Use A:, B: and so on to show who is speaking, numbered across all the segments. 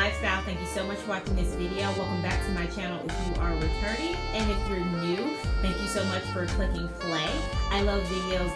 A: lifestyle. Thank you so much for watching this video. Welcome back to my channel if you are returning, and if you're new, thank you so much for clicking play. I love videos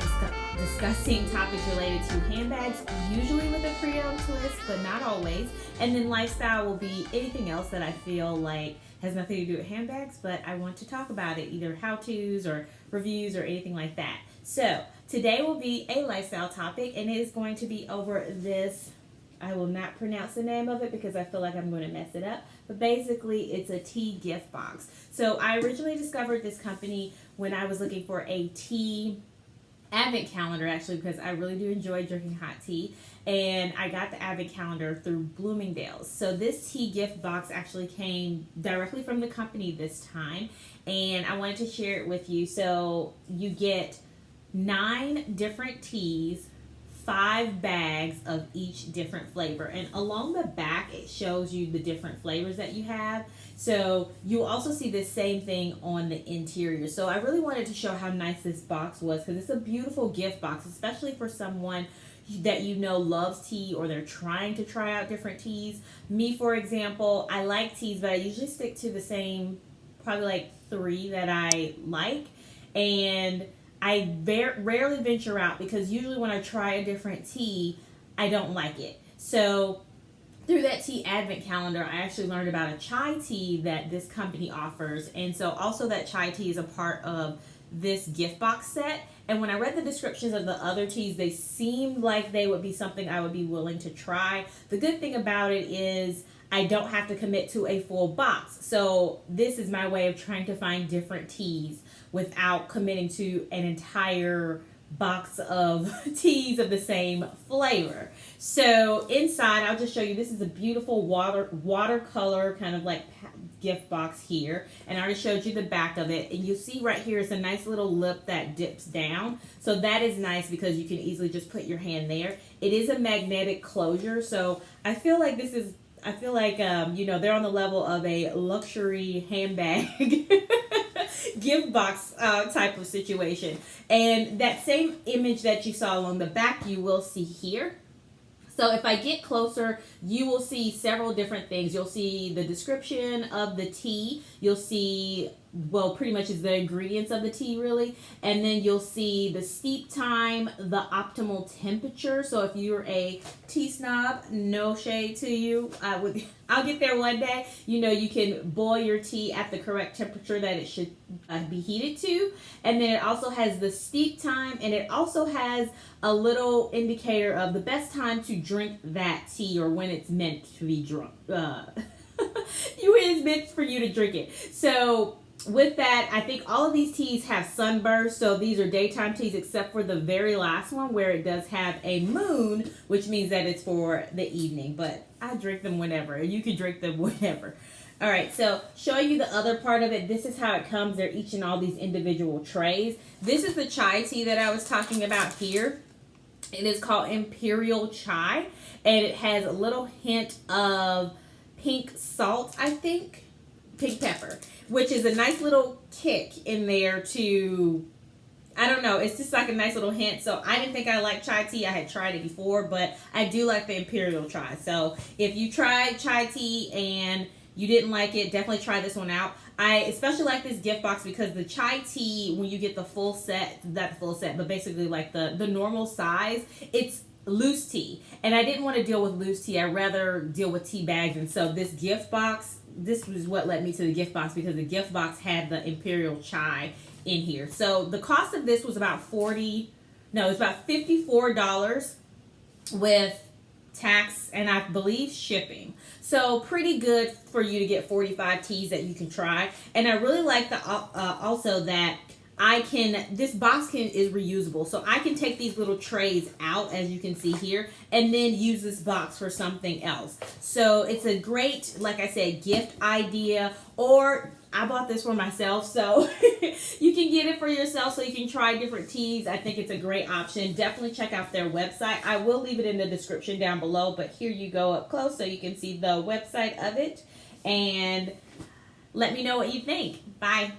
A: discussing topics related to handbags, usually with a pre-owned twist, but not always. And then lifestyle will be anything else that I feel like has nothing to do with handbags, but I want to talk about it, either how-tos or reviews or anything like that. So today will be a lifestyle topic, and it is going to be over this, I will not pronounce the name of it because I feel like I'm going to mess it up, but basically it's a tea gift box. So I originally discovered this company when I was looking for a tea advent calendar, actually, because I really do enjoy drinking hot tea, and I got the advent calendar through Bloomingdale's. So this tea gift box actually came directly from the company this time, and I wanted to share it with you. So you get 9 different teas, 5 bags of each different flavor, and along the back it shows you the different flavors that you have. So you'll also see the same thing on the interior. So I really wanted to show how nice this box was, because it's a beautiful gift box, especially for someone that you know loves tea, or they're trying to try out different teas. Me, for example, I like teas, but I usually stick to the same, probably like 3 that I like, and I rarely venture out, because usually when I try a different tea, I don't like it. So through that tea advent calendar, I actually learned about a chai tea that this company offers. And so also that chai tea is a part of this gift box set. And when I read the descriptions of the other teas, they seemed like they would be something I would be willing to try. The good thing about it is I don't have to commit to a full box. So this is my way of trying to find different teas without committing to an entire box of teas of the same flavor. So inside, I'll just show you, this is a beautiful watercolor kind of like gift box here, and I already showed you the back of it, and you'll see right here is a nice little lip that dips down. So that is nice because you can easily just put your hand there. It is a magnetic closure, so I feel like this is, you know, they're on the level of a luxury handbag gift box type of situation. And that same image that you saw along the back, you will see here. So if I get closer, you will see several different things. You'll see the description of the tea. You'll see, well, pretty much is the ingredients of the tea, really. And then you'll see the steep time, the optimal temperature. So if you're a tea snob, no shade to you. I'll get there one day. You know, you can boil your tea at the correct temperature that it should be heated to. And then it also has the steep time, and it also has a little indicator of the best time to drink that tea, or when it's meant to be drunk. It's meant for you to drink it. So with that, I think all of these teas have sunburst, so these are daytime teas except for the very last one where it does have a moon, which means that it's for the evening, but I drink them whenever. You can drink them whenever. All right, so show you the other part of it. This is how it comes. They're each in all these individual trays. This is the chai tea that I was talking about here. It is called Imperial Chai, and it has a little hint of pink salt, I think, pink pepper, which is a nice little kick in there to, I don't know, it's just like a nice little hint. So I didn't think I liked chai tea. I had tried it before, but I do like the Imperial Chai. So if you tried chai tea and you didn't like it, definitely try this one out. I especially like this gift box because the chai tea, when you get the full set, not the full set, but basically like the normal size, it's loose tea. And I didn't want to deal with loose tea. I'd rather deal with tea bags. And so this gift box, this was what led me to the gift box, because the gift box had the Imperial Chai in here. So the cost of this was about $54 with tax and I believe shipping. So pretty good for you to get 45 teas that you can try. And I really like the also that this box is reusable. So I can take these little trays out, as you can see here, and then use this box for something else. So it's a great, like I said, gift idea, or I bought this for myself, so you can get it for yourself so you can try different teas. I think it's a great option. Definitely check out their website. I will leave it in the description down below, but here you go up close so you can see the website of it, and let me know what you think. Bye.